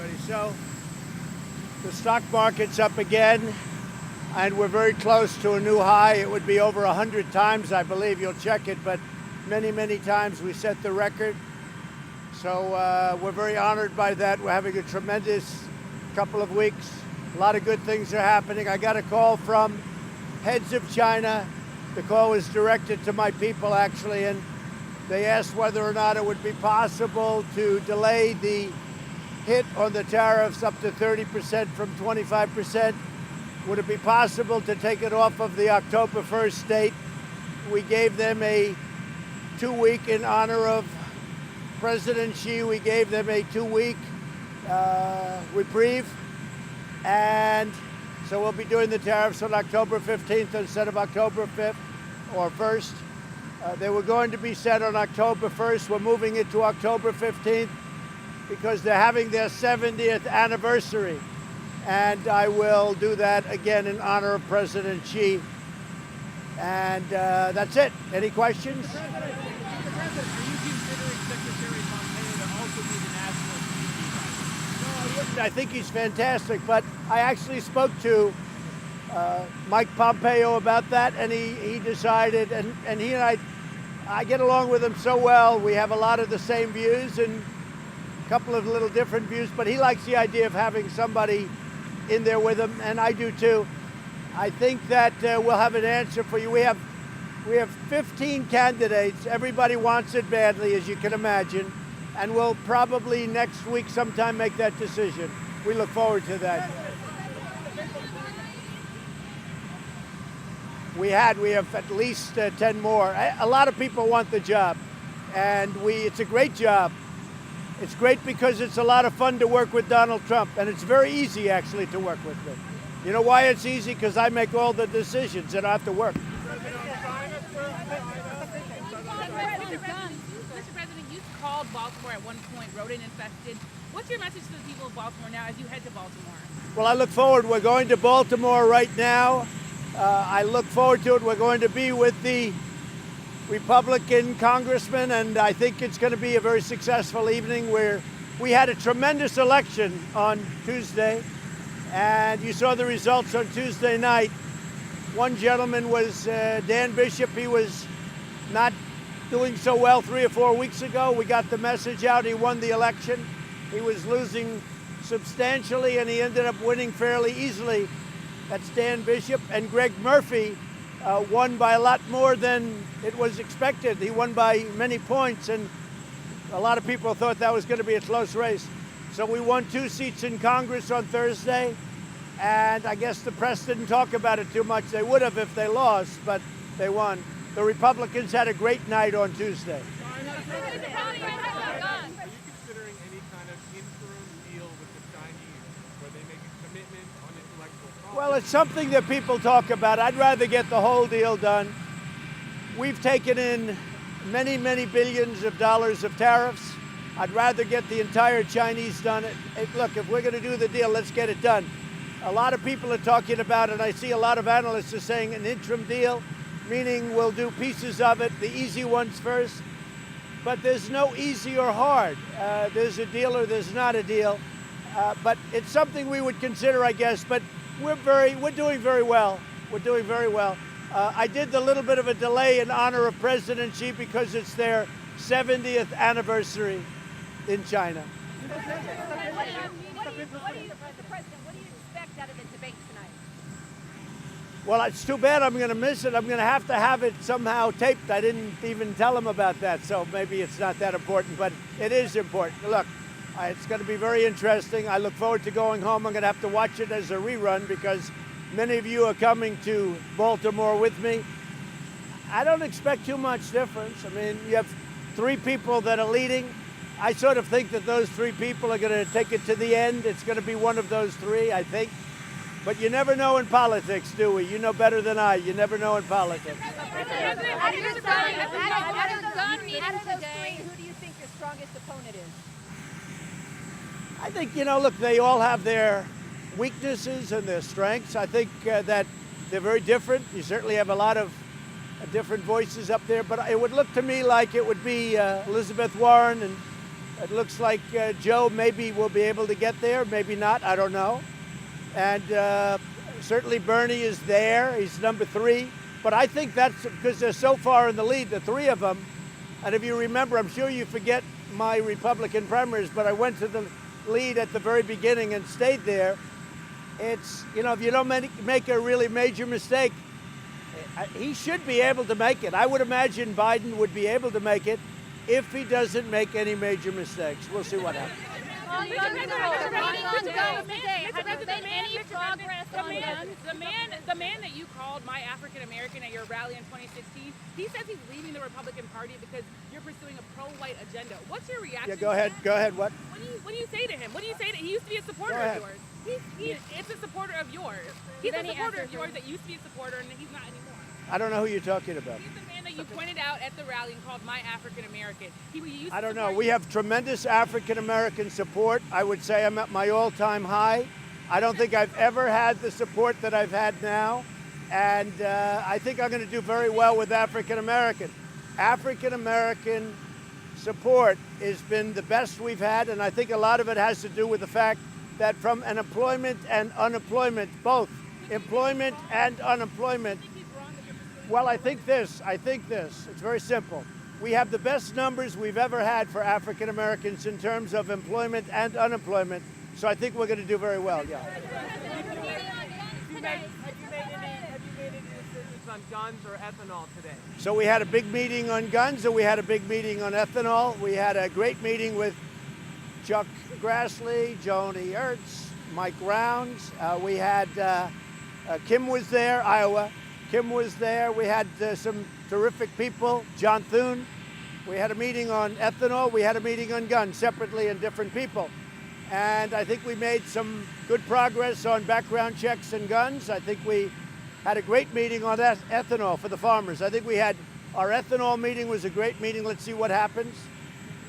everybody. So the stock market's up again, and we're very close to a new high. It would be over 100 times, I believe. You'll check it, but many, many times we set the record. So we're very honored by that. We're having a tremendous couple of weeks. A lot of good things are happening. I got a call from heads of China. The call was directed to my people, actually, and they asked whether or not it would be possible to delay the hit on the tariffs up to 30% from 25%. Would it be possible to take it off of the October 1st date? We gave them a 2-week in honor of President Xi. We gave them a 2-week reprieve. And so we'll be doing the tariffs on October 15th instead of October 5th or 1st. They were going to be set on October 1st. We're moving it to October 15th because they're having their 70th anniversary. And I will do that again in honor of President Xi. And that's it. Any questions? Mr. President, are you considering Secretary Pompeo to also be the national security advisor? No, I wouldn't. I think he's fantastic, but I actually spoke to Mike Pompeo about that, and he decided, and he and I get along with him so well. We have a lot of the same views and a couple of little different views, but he likes the idea of having somebody in there with him, and I do too. I think that we'll have an answer for you. We have 15 candidates. Everybody wants it badly, as you can imagine, and we'll probably next week sometime make that decision. We look forward to that. We have at least 10 more. A lot of people want the job, and it's a great job. It's great because it's a lot of fun to work with Donald Trump, and it's very easy actually to work with him. You know why it's easy? Because I make all the decisions and I have to work. Mr. President, you called Baltimore at one point rodent infested. What's your message to the people of Baltimore now as you head to Baltimore? Well, I look forward. We're going to Baltimore right now. I look forward to it. We're going to be with the Republican congressman, and I think it's going to be a very successful evening where we had a tremendous election on Tuesday, and you saw the results on Tuesday night. One gentleman was Dan Bishop. He was not doing so well 3 or 4 weeks ago. We got the message out. He won the election. He was losing substantially, and he ended up winning fairly easily. That's Dan Bishop. And Greg Murphy won by a lot more than it was expected. He won by many points, and a lot of people thought that was going to be a close race. So we won 2 seats in Congress on Thursday, and I guess the press didn't talk about it too much. They would have if they lost, but they won. The Republicans had a great night on Tuesday. Are you considering any kind of interim deal with the Chinese where they make a commitment on intellectual property? Well, it's something that people talk about. I'd rather get the whole deal done. We've taken in many, many billions of dollars of tariffs. I'd rather get the entire Chinese done. Look, if we're going to do the deal, let's get it done. A lot of people are talking about it. I see a lot of analysts are saying an interim deal, meaning we'll do pieces of it, the easy ones first. But there's no easy or hard. There's a deal or there's not a deal. But it's something we would consider, I guess. But we're doing very well. We're doing very well. I did the little bit of a delay in honor of President Xi because it's their 70th anniversary in China. What do you expect out of the debate tonight? Well, it's too bad I'm going to miss it. I'm going to have it somehow taped. I didn't even tell them about that, so maybe it's not that important, but it is important. Look, it's going to be very interesting. I look forward to going home. I'm going to have to watch it as a rerun because many of you are coming to Baltimore with me. I don't expect too much difference. I mean, you have 3 people that are leading. I sort of think that those 3 people are going to take it to the end. It's going to be one of those 3, I think. But you never know in politics, do we? You know better than I. You never know in politics. Out of those 3, who do you think your strongest opponent is? I think, look, they all have their weaknesses and their strengths. I think that they're very different. You certainly have a lot of different voices up there, but it would look to me like it would be Elizabeth Warren and It looks like Joe maybe will be able to get there, maybe not, I don't know. And certainly Bernie is there, he's number 3. But I think that's because they're so far in the lead, the 3 of them. And if you remember, I'm sure you forget my Republican primaries, but I went to the lead at the very beginning and stayed there. It's, you know, if you don't make a really major mistake, he should be able to make it. I would imagine Biden would be able to make it if he doesn't make any major mistakes. We'll see what happens. Have you made any progress on guns? The man that you called my African American at your rally in 2016, he says he's leaving the Republican Party because you're pursuing a pro-white agenda. What's your reaction? Yeah, go ahead. Go ahead. What? What do you say to him? What do you say to him? He used to be a supporter of yours. It's a supporter of yours. He's a supporter of yours that used to be a supporter, and he's not anymore. I don't know who you're talking about. He's the man that you pointed out at the rally and called my African American. I don't know. We have tremendous African American support. I would say I'm at my all-time high. I don't think I've ever had the support that I've had now. And I think I'm going to do very well with African American. African American support has been the best we've had, and I think a lot of it has to do with the fact that from an employment and unemployment, both employment and unemployment, well, I think this. It's very simple. We have the best numbers we've ever had for African Americans in terms of employment and unemployment. So I think we're going to do very well, yeah. Have you made any decisions on guns or ethanol today? So we had a big meeting on guns and we had a big meeting on ethanol. We had a great meeting with Chuck Grassley, Joni Ertz, Mike Rounds. We had Kim was there, Iowa. Kim was there. We had some terrific people. John Thune. We had a meeting on ethanol. We had a meeting on guns separately and different people. And I think we made some good progress on background checks and guns. I think we had a great meeting on ethanol for the farmers. I think we had our ethanol meeting was a great meeting. Let's see what happens.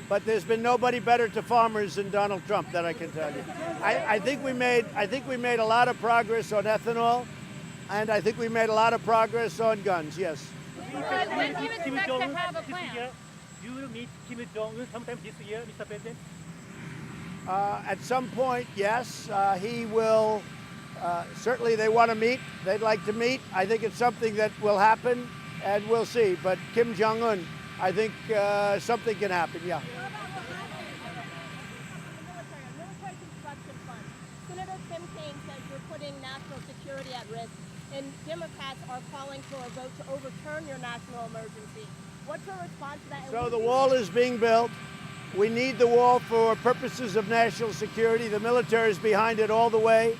But there's been nobody better to farmers than Donald Trump, that I can tell you. I think we made a lot of progress on ethanol. And I think we made a lot of progress on guns, yes. When do you expect to have a plan? You will meet Kim Jong-un sometime this year, Mr. President? At some point, yes. He will, certainly they want to meet. They'd like to meet. I think it's something that will happen, and we'll see. But Kim Jong-un, I think something can happen, yeah. Military construction fund. Senator Tim Kaine says you're putting national security at risk, and Democrats are calling for a vote to overturn your national emergency. What's your response to that? So the wall is being built. We need the wall for purposes of national security. The military is behind it all the way.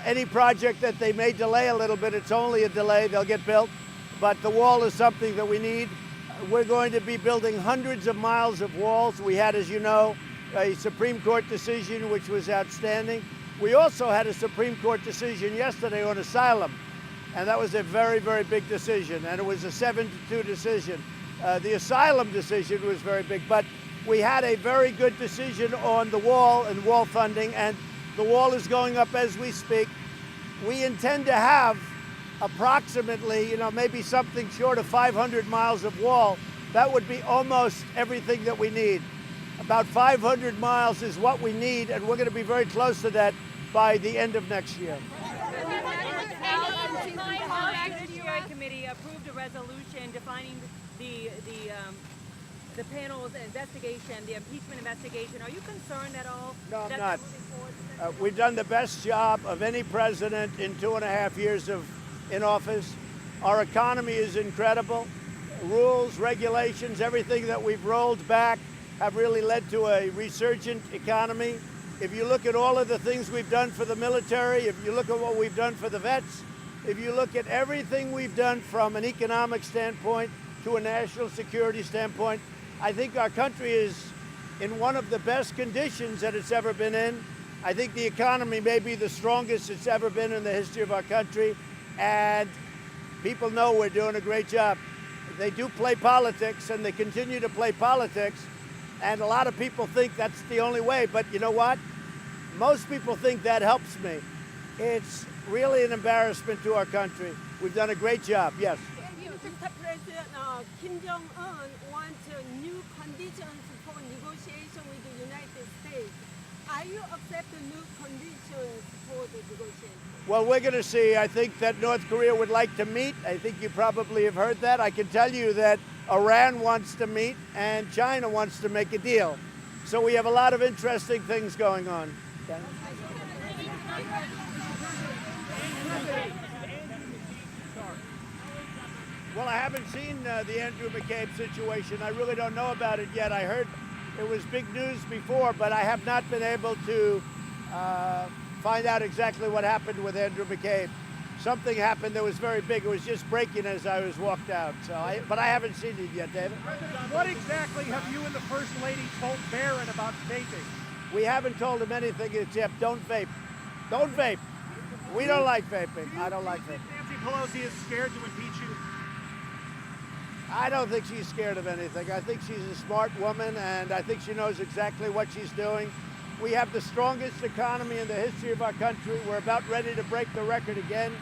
Any project that they may delay a little bit, it's only a delay. They'll get built. But the wall is something that we need. We're going to be building hundreds of miles of walls. We had, as you know, a Supreme Court decision which was outstanding. We also had a Supreme Court decision yesterday on asylum. And that was a very, very big decision. And it was a 7-2 decision. The asylum decision was very big. But we had a very good decision on the wall and wall funding. And the wall is going up as we speak. We intend to have approximately, maybe something short of 500 miles of wall. That would be almost everything that we need. About 500 miles is what we need. And we're going to be very close to that by the end of next year. The Judiciary Committee approved a resolution defining the panel's investigation, the impeachment investigation. Are you concerned at all? No, I'm not. We've done the best job of any president in 2.5 years in office. Our economy is incredible. Rules, regulations, everything that we've rolled back have really led to a resurgent economy. If you look at all of the things we've done for the military, if you look at what we've done for the vets, if you look at everything we've done from an economic standpoint to a national security standpoint, I think our country is in one of the best conditions that it's ever been in. I think the economy may be the strongest it's ever been in the history of our country, and people know we're doing a great job. They do play politics, and they continue to play politics, and a lot of people think that's the only way, but you know what? Most people think that helps me. It's really an embarrassment to our country. We've done a great job, yes. Mr. President, Kim Jong-un wants new conditions for negotiation with the United States. Are you accept the new conditions for the negotiation? Well, we're going to see. I think that North Korea would like to meet. I think you probably have heard that. I can tell you that Iran wants to meet and China wants to make a deal. So we have a lot of interesting things going on. Okay. Well, I haven't seen the Andrew McCabe situation. I really don't know about it yet. I heard it was big news before, but I have not been able to find out exactly what happened with Andrew McCabe. Something happened that was very big. It was just breaking as I was walked out. But I haven't seen it yet, David. What exactly have you and the First Lady told Barron about vaping? We haven't told him anything except don't vape. Don't vape. We don't like vaping. I don't like vaping. Nancy Pelosi is scared to impeach you? I don't think she's scared of anything. I think she's a smart woman, and I think she knows exactly what she's doing. We have the strongest economy in the history of our country. We're about ready to break the record again.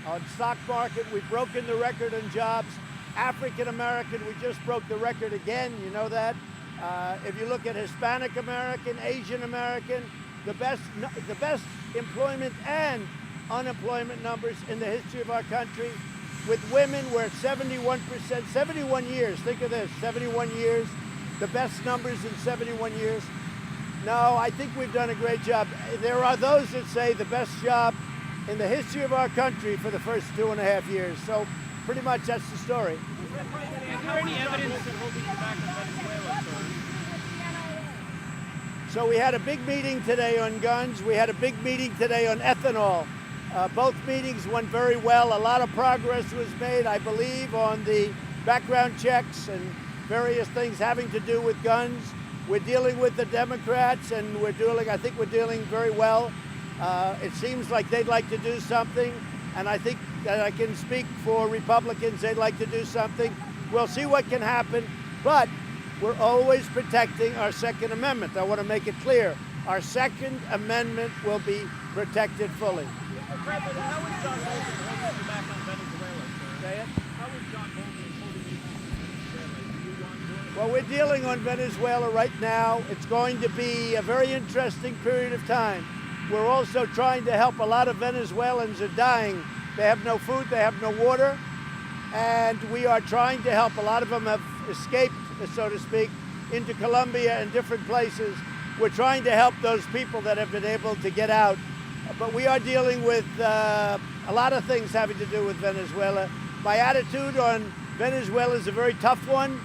On stock market, we've broken the record on jobs. African American, we just broke the record again. You know that. If you look at Hispanic American, Asian American, the best employment and unemployment numbers in the history of our country. With women, we're at 71%, 71 years. Think of this, 71 years, the best numbers in 71 years. No, I think we've done a great job. There are those that say the best job in the history of our country for the first 2.5 years. So pretty much that's the story. Is there any evidence holding you back on Venezuela, sir? So we had a big meeting today on guns. We had a big meeting today on ethanol. Both meetings went very well. A lot of progress was made, I believe, on the background checks and various things having to do with guns. We're dealing with the Democrats, and I think we're dealing very well. It seems like they'd like to do something, and I think that I can speak for Republicans. They'd like to do something. We'll see what can happen, but we're always protecting our Second Amendment. I want to make it clear. Our Second Amendment will be protected fully. President, how is John Bolton holding you back on Venezuela, sir? Say it? How is John Bolton holding you back on Venezuela? Do you want to? Well, we're dealing on Venezuela right now. It's going to be a very interesting period of time. We're also trying to help. A lot of Venezuelans are dying. They have no food, they have no water, and we are trying to help. A lot of them have escaped, so to speak, into Colombia and different places. We're trying to help those people that have been able to get out. But we are dealing with a lot of things having to do with Venezuela. My attitude on Venezuela is a very tough one.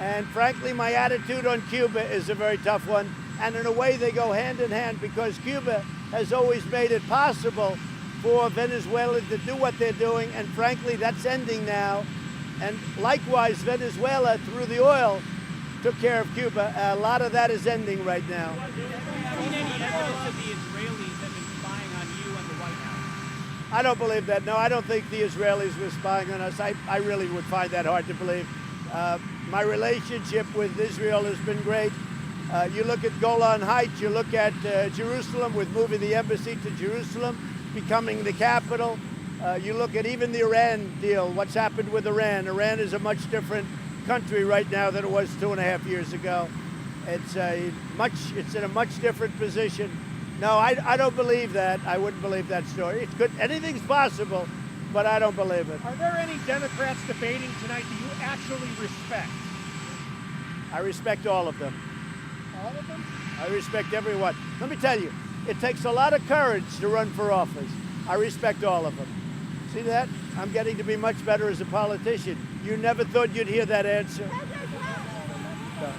And frankly, my attitude on Cuba is a very tough one. And in a way, they go hand in hand because Cuba has always made it possible for Venezuela to do what they're doing. And frankly, that's ending now. And likewise, Venezuela, through the oil, took care of Cuba. A lot of that is ending right now. Have you seen any evidence that the Israelis have been spying on you and the White House? I don't believe that. No, I don't think the Israelis were spying on us. I really would find that hard to believe. My relationship with Israel has been great. You look at Golan Heights, you look at Jerusalem with moving the embassy to Jerusalem, becoming the capital. You look at even the Iran deal, what's happened with Iran. Iran is a much different country right now than it was 2.5 years ago. It's in a much different position. No, I don't believe that. I wouldn't believe that story. It's good. Anything's possible, but I don't believe it. Are there any Democrats debating tonight that you actually respect? I respect all of them. All of them? I respect everyone. Let me tell you, it takes a lot of courage to run for office. I respect all of them. See that? I'm getting to be much better as a politician. You never thought you'd hear that answer. No.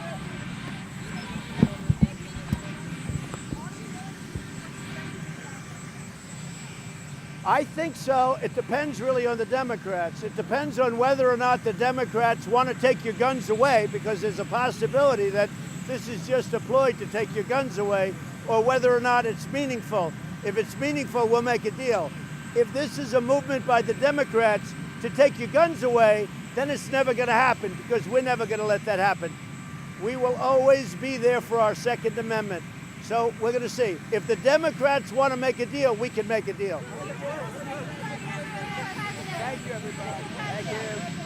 I think so. It depends really on the Democrats. It depends on whether or not the Democrats want to take your guns away, because there's a possibility that this is just a ploy to take your guns away, or whether or not it's meaningful. If it's meaningful, we'll make a deal. If this is a movement by the Democrats to take your guns away, then it's never going to happen, because we're never going to let that happen. We will always be there for our Second Amendment. So we're going to see. If the Democrats want to make a deal, we can make a deal. Thank you, everybody. Thank you.